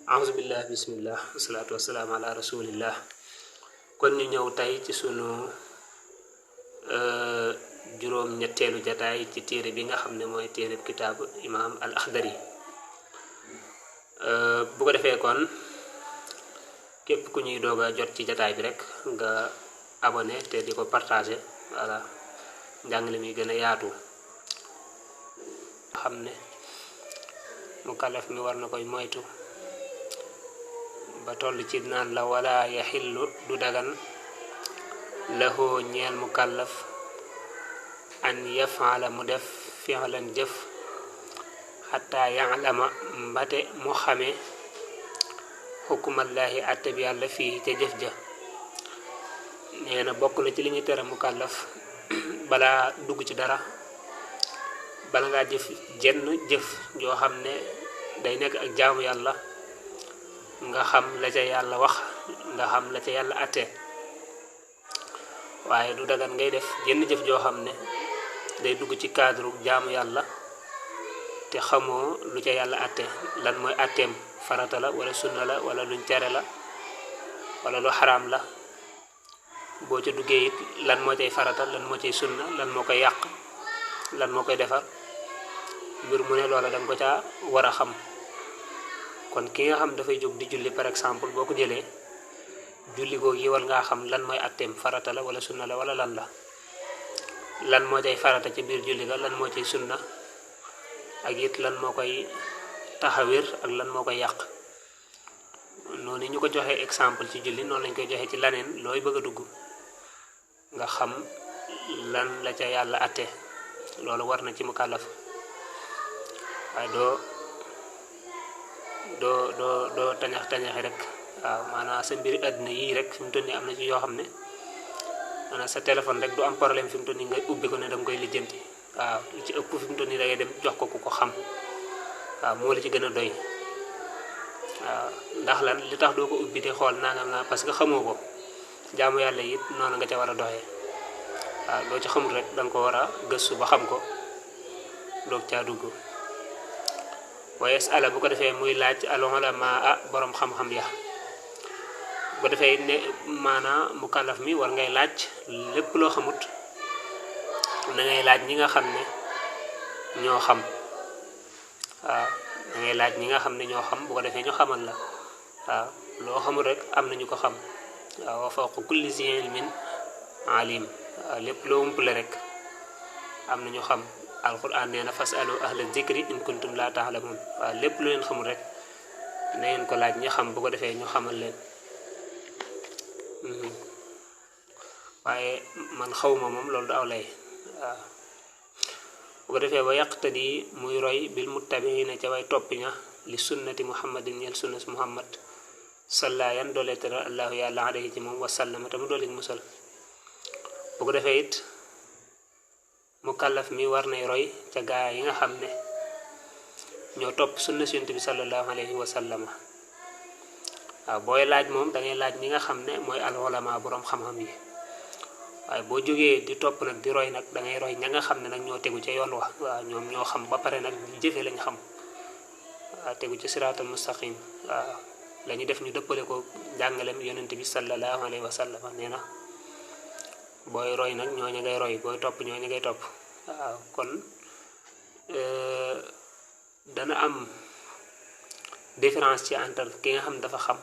Auzubillah bismillah wasalaatu wasalaamu ala rasulillah. kon ñu ñëw tey ci sunu juróom ñetteelu jataay ci téere bi nga xam ne mooy téere kitaabu imaam al Axdari. bu ko defee kon képp ku ñuy doog a jot ci jataay bi rek nga abonné te di ko partagé voilà njàngale mi gën a yaatu. xam ne mu kalaf mi war na koy moytu ba toll ci naan la wala yaxillu du dagan lahoo ñeel mu kàllaf an yafaala mu def fi'lan jëf xataa ya'lama mbate mu xame xukumallaahi atte bi yàlla fii ca jëf ja. nee na bokk na ci li ñuy tere mu kàllaf balaa dugg ci dara, bala ngaa jëf jenn jëf joo xam ne day nekk ak jaamu yàlla, nga xam la ca yàlla wax, nga xam la ca yàlla atte. waaye du dagan ngay def jenn jëf joo xam ne day dugg ci cadre jaamu yàlla te xamoo lu ca yàlla atte, lan mooy atteem, farata la wala sunna la wala luñ tere la wala lu xaraam la. boo ca duggee it lan moo cay farata, lan moo cay sunna, lan moo koy yàq, lan moo koy defar, mbir mu ne loola danga ko caa war a xam. kon ki nga xam dafay jóg di julli par exemple, boo ko jëlee julli googu yi war ngaa xam lan mooy atteem, farata la wala sunna la wala lan la, lan moo cay farata ci biir julli ga, lan moo cay sunna, ak it lan moo koy taxawir ak lan moo koy yàq. noonu ñu ko joxee exemple ci julli, noonu lañ koy joxee ci laneen looy bëgg a dugg, nga xam lan la ca yàlla atte. loolu war na ci mu kàllaf. waaye doo tañaxi rek. waaw maanaam sa mbiri àddina yii rek fi mu toll nii am na ci yoo xam ne maanaam sa téléphone rek du am problème fi mu toll nii ngay ubbi ko ne danga koy lijjanti. waaw li ci ëpp fi mu toll nii da ngay dem jox ko ku ko xam. waaw moo la ci gën a doy. waaw ndax lan li tax doo ko ubbi di xool nangam naa parce que xamoo ko. jaamu yàlla it noonu nga ca war a doxee. waaw loo ci xamul rek danga ko war a gëstu ba xam ko doog caa dugg. wa yasala bu ko defee muy laaj al ulamaa borom xam-xam ya. bu ko defee ne maanaam mukallaf mi war ngay laaj lépp loo xamut, da ngay laaj ñi nga xam ne ñoo xam. waaw da ngay laaj ñi nga xam ne ñoo xam, bu ko defee ñu xamal la. waaw loo xamul rek am na ñu ko xam. waaw wa fawqa kulli zi ilmin alim. waaw lépp loo umpale rek am na ñu xam. alquran nee na fasalu ahla zikri in kuntum la ta'lamun. waaw lépp lu leen xamul rek na ngeen ko laaj ñi xam, bu ko defee ñu xamal leen. waaye man xawma moom loolu du aw lay. waaw bu ko defee wa yaqtadi muy roy bil muttabiina ca way toppi ña li sunnati muhammadin ñeel sunnas muhammad salla yan doole tëral allahu yàlla alayhi ci moom wasallama te mu doole musal. bu ko defee it mu kàllaf mi war nay roy ca gaa yi nga xam ne ñoo topp sunna Yonent bi sallallahu alayhi wa sallama. waaw booy laaj moom da ngay laaj ñi nga xam ne mooy al ulama borom xam-xam yi. waaye boo jógee di topp nag di roy nag da ngay roy ña nga xam ne nag ñoo tegu ca yoon wa. waaw ñoom ñoo xam ba pare nag jëfe lañ xam. waaw tegu ci siraatal mustaqim. waaw la ñu def ñu dëppale ko jàngalem Yonent bi sallallahu alayhi wa sallam. nee na booy roy nag ñooñu ngay roy, booy topp ñooñu ngay topp. waaw kon dana am différence ci entre ki nga xam ne dafa xam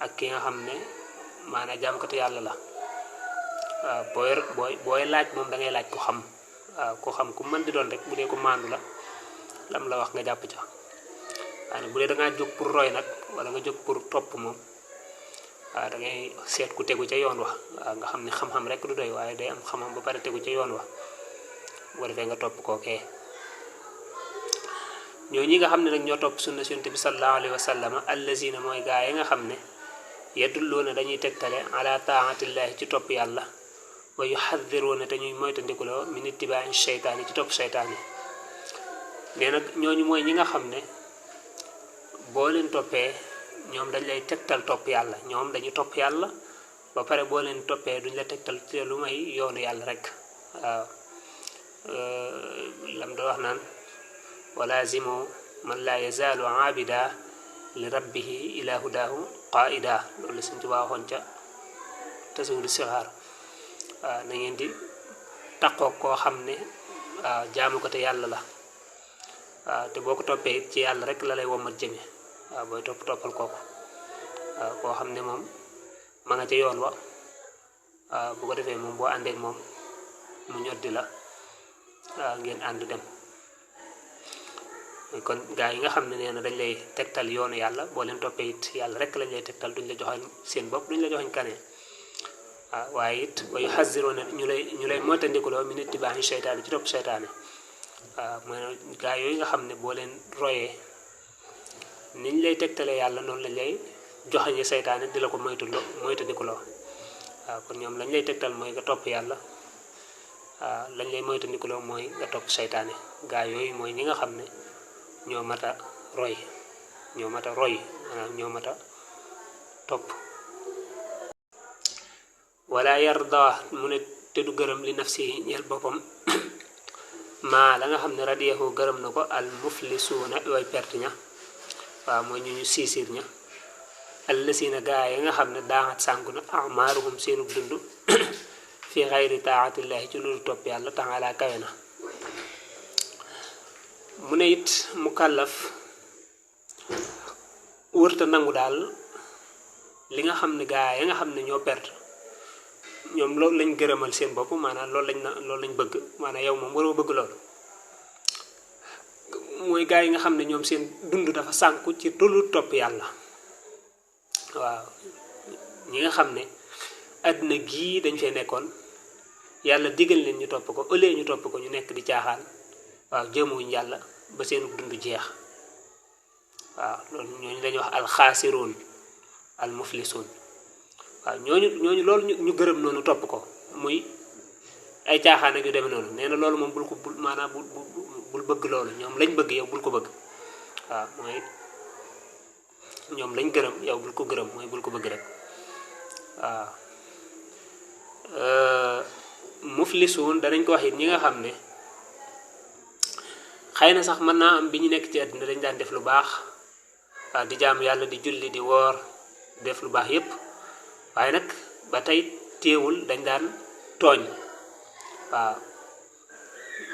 ak ki nga xam ne maanaam jaamkatu yàlla la. waaw booy laaj moom da ngay laaj ku xam. waaw ku xam ku mën di doon rek, bu dee ko maandu la lam la wax nga jàpp ca. waaye bu dee da ngaa jóg pour roy nag wala nga jóg pour topp moom, waaw da ngay seet ku tegu ca yoon wa. waaw nga xam ne xam-xam rek du doy, waaye day am xam-xam ba pare tegu ca yoon wa, boo defee nga topp kookee. ñoo ñi nga xam ne nag ñoo topp sunna Yonent bi sallallahu alayhi wa sallam allazina mooy gaa yi nga xam ne yadulluuna dañuy tegtale ala taatillahi ci topp yàlla, wa yuxaddiruuna te ñuy moytandikuloo min ittibaa'i sheytaani ci topp sheytaani. nee nag ñooñu mooy ñi nga xam ne boo leen toppee ñoom dañ lay tegtal topp yàlla. ñoom dañuy topp yàlla ba pare boo leen toppee duñ la tegtal ci lu may yoonu yàlla rek. waaw lam da wax naan walaazimu man laa yazaalu aabida li rabbihi ila hudahu qaida loolu Sëñ Tuubaa waxoon ca tasawudu sixaar na ngeen di taqoo koo xam ne jaamu ko te yàlla la te boo ko toppee it ci yàlla rek la lay womat jëme booy toppal kooku koo xam ne moom ma nga ca yoon wa bu ko defee moom boo àndeek moom mu ñoddi la ngeen ànd dem kon gaa yi nga xam ne nee na dañ lay tegtal yoonu yàlla boo leen toppee it yàlla rek lañ lay tegtal duñ la joxañ seen bopp duñ la joxañ kanee waaye it wa yuhazziruuna ñu lay moytandikuloo min ittibaa'i seytaane ci topp seytaane mooy gaa yooyu nga xam ne boo leen royee niñ lay tegtalee yàlla noonu lañ lay joxañe seytaane di la ko moytandikuloo kon ñoom lañ lay tegtal mooy nga topp yàlla lañ lay moytandikuloo mooy nga topp seytaane gaa yooyu mooy ñi nga xam ne ñoo mat a roy maanaam ñoo mat a topp wala yarda mu ne te du gërëm li nafsi ñeel boppam maa la nga xam ne radiyahu gërëm na ko al muflisuuna way perte ña mooy ñu siisir ña allasiina gaa yi nga xam ne daaxat sànku na amaaruhum seenu dund fi xayri taatillahi ci loolu topp yàlla taala kawe na mu ne it mu kàllaf wërta nangu daal li nga xam ne gaa yi nga xam ne ñoo perte ñoom loolu lañ gërëmal seen bopp maanaam loolu lañ bëgg maanaam yow moom waroo bëgg loolu mooy gaa yi nga xam ne ñoom seen dund dafa sànku ci tollu topp yàlla ñi nga xam ne àddina gii dañ fee nekkoon yàlla digal leen ñu topp ko ëllëgee ñu topp ko ñu nekk di caaxaan jëmuñ yàlla ba seen dund jeex loolu ñooñu dañuy wax alxaasiroon almuflisuun ñooñu loolu ñu gërëm noonu topp ko muy ay caaxaan ak yu demee noonu nee na loolu moom bul bëgg loolu ñoom lañ bëgg yow bul ko bëgg mooy ñoom lañ gërëm yow bul ko gërëm mooy bul ko bëgg rek muflisuun danañ ko wax it ñi nga xam ne xëy na sax mën naa am bi ñu nekk ci àddina dañ daan def lu baax di jaamu yàlla di julli di woor def lu baax yépp waaye nag ba tey téewul dañ daan tooñ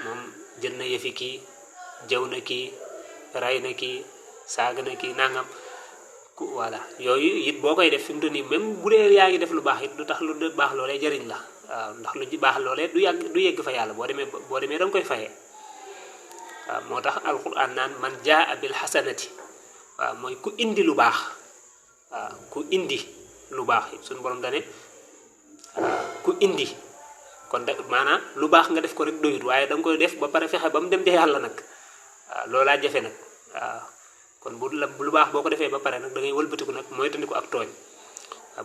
moom jël na yëfi kii jëw na kii ray na kii saaga na kii nangam voilà yooyu it boo koy def fi mu toll nii même bu dee yaa ngi def lu baax it du tax lu baax loolee jëriñ la ndax lu baax loolee du yegg fa yàlla boo demee danga koy fayee moo tax alquran naan man jaa bil xasanati mooy ku indi lu baax ku indi lu baax suñu borom dane ku indi kon maanaam lu baax nga def ko rek doyut waaye danga koy def ba pare fexe ba mu dem ca yàlla nag loolaa jafe nag kon bu lu baax boo ko defee ba pare nag da ngay wëlbatiku nag mooy tandiku ak tooñ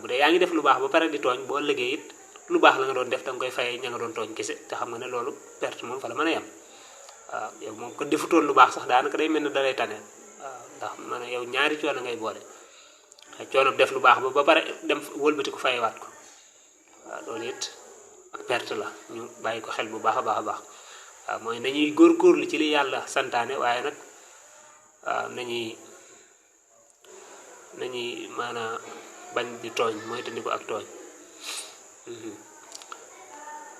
bu dee yaa ngi def lu baax ba pare di tooñ boo ëllëgee it lu baax la nga doon def danga koy fayee ña nga doon tooñ kese te xam nga ne loolu perte moom fa la mën a yem yow moom ko defutoon lu baax sax daanaka day mel ne dalay tane ndax man yow ñaari coono ngay boole coono def lu baax ba pare dem wëlbatiku fayewaat ko loolu it ak perte la ñu bàyyi ko xel bu baax a baax mooy nañuy góorgóorlu ci li yàlla santaane waaye nag nañuy maanaam bañ di tooñ mooy tandi ko ak tooñ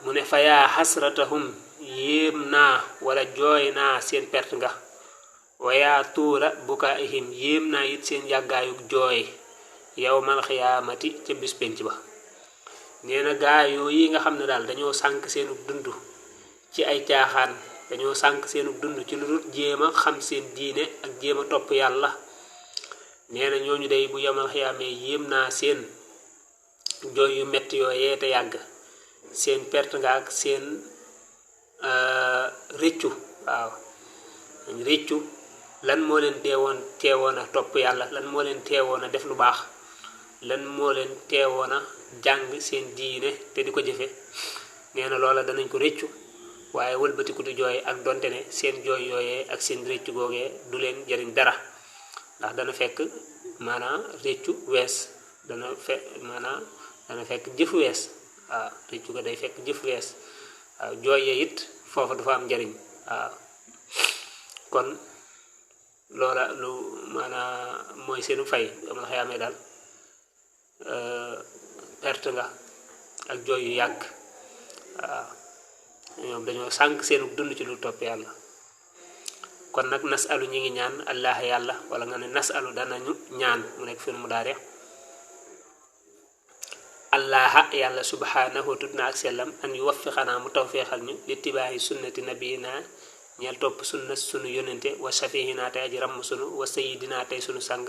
mu ne fa yaa xasratahum yéem naa wala jooy naa seen perte nga wayaa tuula bukaihim yéem naa it seen yàggaayug jooy yawmal xiyaamati ca bis penc ba nee na gaa yooyu nga xam ne daal dañoo sànk seenu dund ci ay caaxaan dañoo sànk seenu dund ci lu dul jéem a xam seen diine ak jéem a topp yàlla nee na ñooñu day bu yawmal xiyaamee yéem naa seen jooy yu metti yooyee te yàgg seen perte nga ak seen réccu réccu lan moo leen teewoon a topp yàlla lan moo leen teewoon a def lu baax lan moo leen teewoon a jàng seen diine te di ko jëfe nee na loola danañ ko réccu waaye wëlbatiku di jooy ak donte ne seen jooy yooyee ak seen réccu googee du leen jëriñ dara ndax dana fekk maanaam réccu wees dana fekk jëf wees réccu ko day fekk jëf wees jooy yee it foofu dafa am njëriñ kon loola lu mooy seenu fay amal xayaamee daal perte nga ak jooy yu yàgg waaw ñoom dañoo sànq seenu dund ci lu topp yàlla kon nag nasalu ñi ngi ñaan allah yàlla wala nga ne nasalu danañu ñaan mu nekk fi mu daare allaha yàlla subhanahu tudd na ak sellam an yuwaffiqanaa mu tawfeexal ñu li tibaayi sunnati nabiyina ñeel topp sunna sunu yonente wa shafihina tey aji ramm sunu wa sayidina tey sunu sang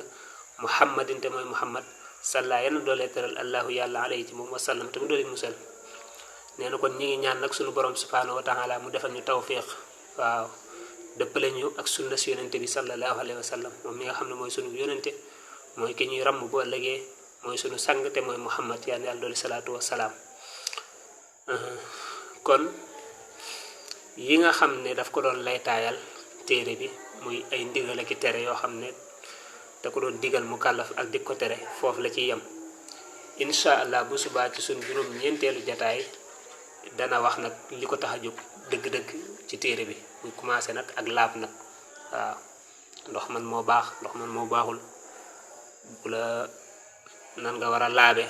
muhammadin te mooy muhammad salla yenn doolee teral allahu yàlla alayhi ci moom wa sallam te mu doole musal nee na kon ñi ngi ñaan nag sunu borom subhanahu wa taala mu defal ñu tawfiq waaw dëppale ñu ak sunna si yonente bi sallallahu alayhi wa sallam moom mi nga xam ne mooy sunu yonente mooy ki ñuy ramm bu ëllëgee mooy sunu sang te mooy muhammad yàlla doole salaatu wa salaam kon yi nga xam ne daf ko doon laytaayal téere bi muy ay ndigal ak tere yoo xam ne da ko doon digal mu kàllaf ak di ko tere foofu la ciy yem incha allah bu subaa ci suñ juróom ñeenteelu jataay dana wax nag li ko tax a jóg dëgg-dëgg ci téere bi muy commencé nag ak laab nag waaw ndox man moo baax ndox man moo baaxul bu la nan nga war a laabe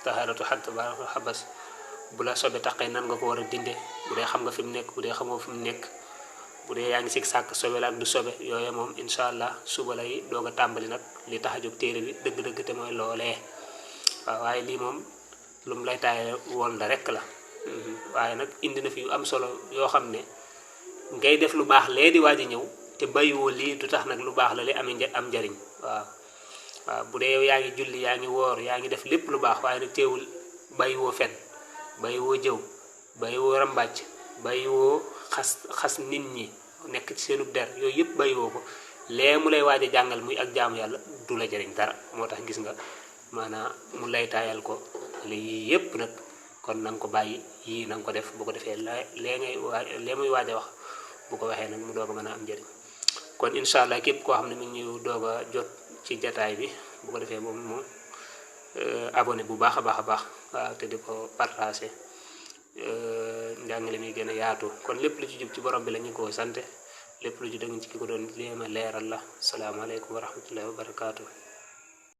taharatu xatt ba xabas bu la sobe taqee nan nga ko war a dinde bu dee xam nga fi mu nekk bu dee xamoo fi mu nekk bu dee yaa ngi sig sàkk sobe la ak du sobe yooyu moom incha allah suba lay doog a tàmbali nag li tax a jóg téere bi dëgg-dëgg te mooy loolee waaw waaye lii moom lu mu lay taaye woon la rek la waaye nag indi na fi yu am solo yoo xam ne ngay def lu baax lee di waaj a ñëw te bàyyiwoo lii du tax nag lu baax la li am njariñ waaw bu dee yow yaa ngi julli yaa ngi woor yaa ngi def lépp lu baax waaye nag teewul bàyyiwoo fen bàyyiwoo jëw bàyyiwoo rambàcc bàyyiwoo xas nit ñi nekk ci seenu der yooyu yëpp bàyyiwoo ko lee mu lay waaj a jàngal muy ak jaamu yàlla du la jariñ dara moo tax gis nga maanaam mu lay taayal ko lii yëpp nag kon na nga ko bàyyi yii na nga ko def bu ko defee lee muy waaj a wax bu ko waxee nag mu doog a mën a am njëriñ kon incha allah képp koo xam ne mi ngi ñu doog a jot ci jataay bi bu ko defee moom abonné bu baax a baax a baax waaw te di ko partagé njàngale mi gën a yaatu kon lépp lu ci jub ci borom bi la ñu ko sante lépp lu ci dëng ci ki ko doon léema leeral la salaamaaleykum wa rahmatullahi wa barakaatu.